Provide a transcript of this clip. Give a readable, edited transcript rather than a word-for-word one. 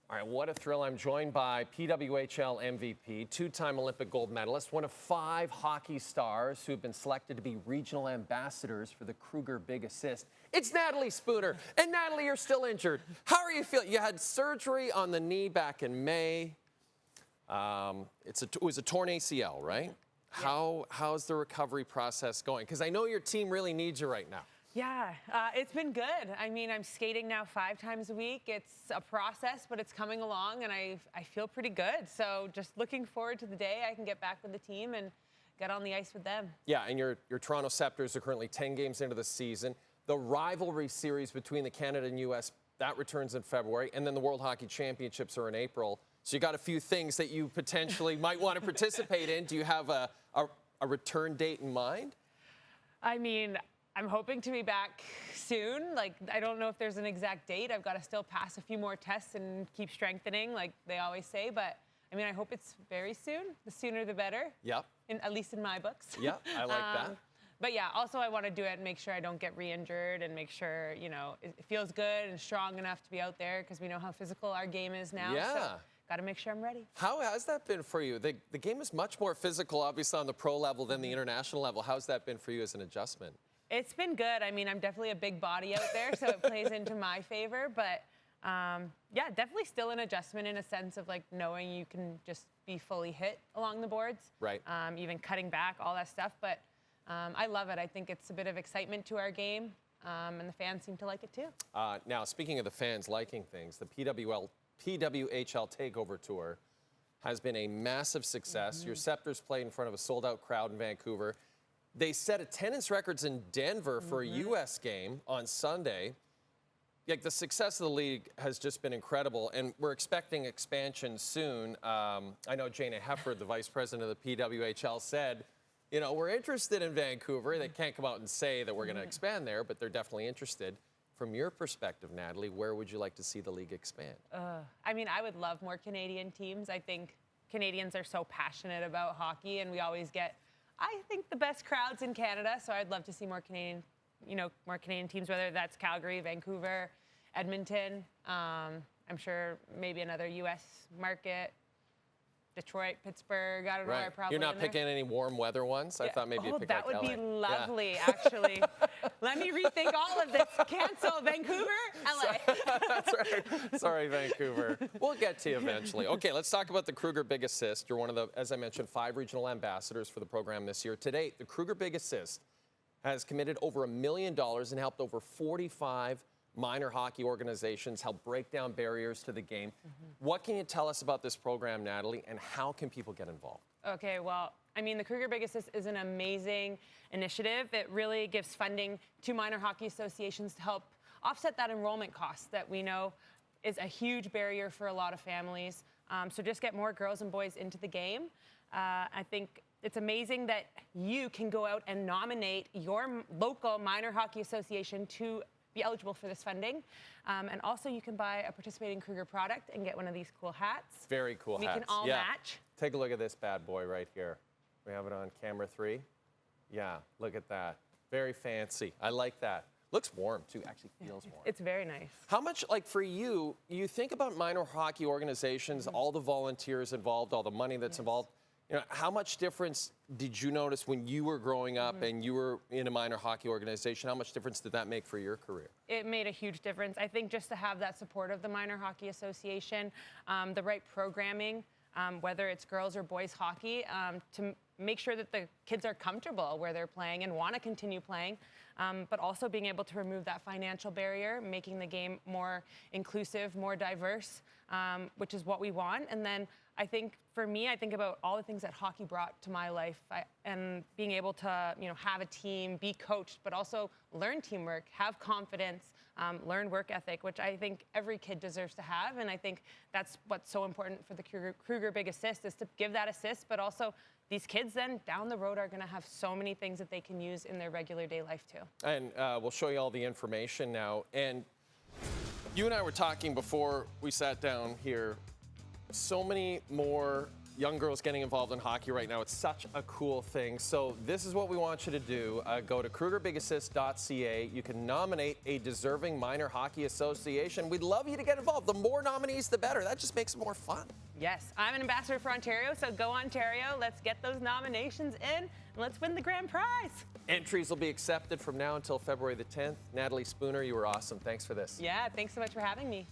All right, what a thrill. I'm joined by PWHL MVP, two-time Olympic gold medalist, one of 5 hockey stars who have been selected to be regional ambassadors for the Kruger Big Assist. It's Natalie Spooner. And Natalie, you're still injured. How are you feeling? You had surgery on the knee back in May. It was a torn ACL, right? Yeah. How's the recovery process going? Because I know your team really needs you right now. Yeah, it's been good. I mean, I'm skating now 5 times a week. It's a process, but it's coming along, and I feel pretty good. So just looking forward to the day I can get back with the team and get on the ice with them. Yeah, and your Toronto Sceptres are currently 10 games into the season. The rivalry series between the Canada and U.S., that returns in February, and then the World Hockey Championships are in April. So you got a few things that you potentially might want to participate in. Do you have a return date in mind? I mean, I'm hoping to be back soon. Like, I don't know if there's an exact date. I've got to still pass a few more tests and keep strengthening, like they always say. But, I mean, I hope it's very soon. The sooner, the better. Yep. At least in my books. Yep, I like that. But, yeah, also I want to do it and make sure I don't get re-injured and make sure, you know, it feels good and strong enough to be out there because we know how physical our game is now. Yeah. So got to make sure I'm ready. How has that been for you? The game is much more physical, obviously, on the pro level than the international level. How's that been for you as an adjustment? It's been good. I mean, I'm definitely a big body out there, so it plays into my favor. But, yeah, definitely still an adjustment in a sense of, like, knowing you can just be fully hit along the boards. Right. Even cutting back, all that stuff. But I love it. I think it's a bit of excitement to our game, and the fans seem to like it, too. Now, speaking of the fans liking things, the PWHL Takeover Tour has been a massive success. Your Sceptres played in front of a sold-out crowd in Vancouver. They set attendance records in Denver for a U.S. game on Sunday. Like, the success of the league has just been incredible, and we're expecting expansion soon. I know Jana Hefford, the vice president of the PWHL, said, you know, we're interested in Vancouver. They can't come out and say that we're going to expand there, but they're definitely interested. From your perspective, Natalie, where would you like to see the league expand? I mean, I would love more Canadian teams. I think Canadians are so passionate about hockey, and we always get, I think, the best crowds in Canada. So I'd love to see more Canadian, more Canadian teams, whether that's Calgary, Vancouver, Edmonton. I'm sure maybe another U.S. market. Detroit, Pittsburgh, I don't know. I probably You're not picking any warm weather ones? Yeah. I thought maybe you'd pick that like would LA. be lovely, actually. Let me rethink all of this. Cancel Vancouver, LA. That's right. Sorry, Vancouver. We'll get to you eventually. Okay, let's talk about the Kruger Big Assist. You're one of the, as I mentioned, 5 regional ambassadors for the program this year. To date, the Kruger Big Assist has committed over $1 million and helped over 45 minor hockey organizations help break down barriers to the game. What can you tell us about this program, Natalie, and how can people get involved? Okay, well, I mean, the Kruger Big Assist is an amazing initiative. It really gives funding to minor hockey associations to help offset that enrollment cost that we know is a huge barrier for a lot of families. So just get more girls and boys into the game. I think it's amazing that you can go out and nominate your local minor hockey association to be eligible for this funding. And also you can buy a participating Kruger product and get one of these cool hats. Very cool hats. We can all match. Take a look at this bad boy right here. We have it on camera 3. Yeah, look at that. Very fancy. I like that. Looks warm, too. Actually feels warm. It's very nice. How much, like, for you, you think about minor hockey organizations, all the volunteers involved, all the money that's involved. You know, how much difference did you notice when you were growing up and you were in a minor hockey organization? How much difference did that make for your career? It made a huge difference. I think just to have that support of the Minor Hockey Association, the right programming, whether it's girls or boys hockey, to make sure that the kids are comfortable where they're playing and want to continue playing, but also being able to remove that financial barrier, making the game more inclusive, more diverse, which is what we want. And then I think for me, I think about all the things that hockey brought to my life and being able to, have a team, be coached, but also learn teamwork, have confidence, learn work ethic, which I think every kid deserves to have. And I think that's what's so important for the Kruger Big Assist is to give that assist, but also these kids then down the road are going to have so many things that they can use in their regular day life too. And we'll show you all the information now. And you and I were talking before we sat down here. So many more young girls getting involved in hockey right now. It's such a cool thing. So this is what we want you to do. Go to KrugerBigAssist.ca. You can nominate a deserving minor hockey association. We'd love you to get involved. The more nominees, the better. That just makes it more fun. Yes, I'm an ambassador for Ontario, so go Ontario. Let's get those nominations in, and let's win the grand prize. Entries will be accepted from now until February the 10th. Natalie Spooner, you were awesome. Thanks for this. Yeah, thanks so much for having me.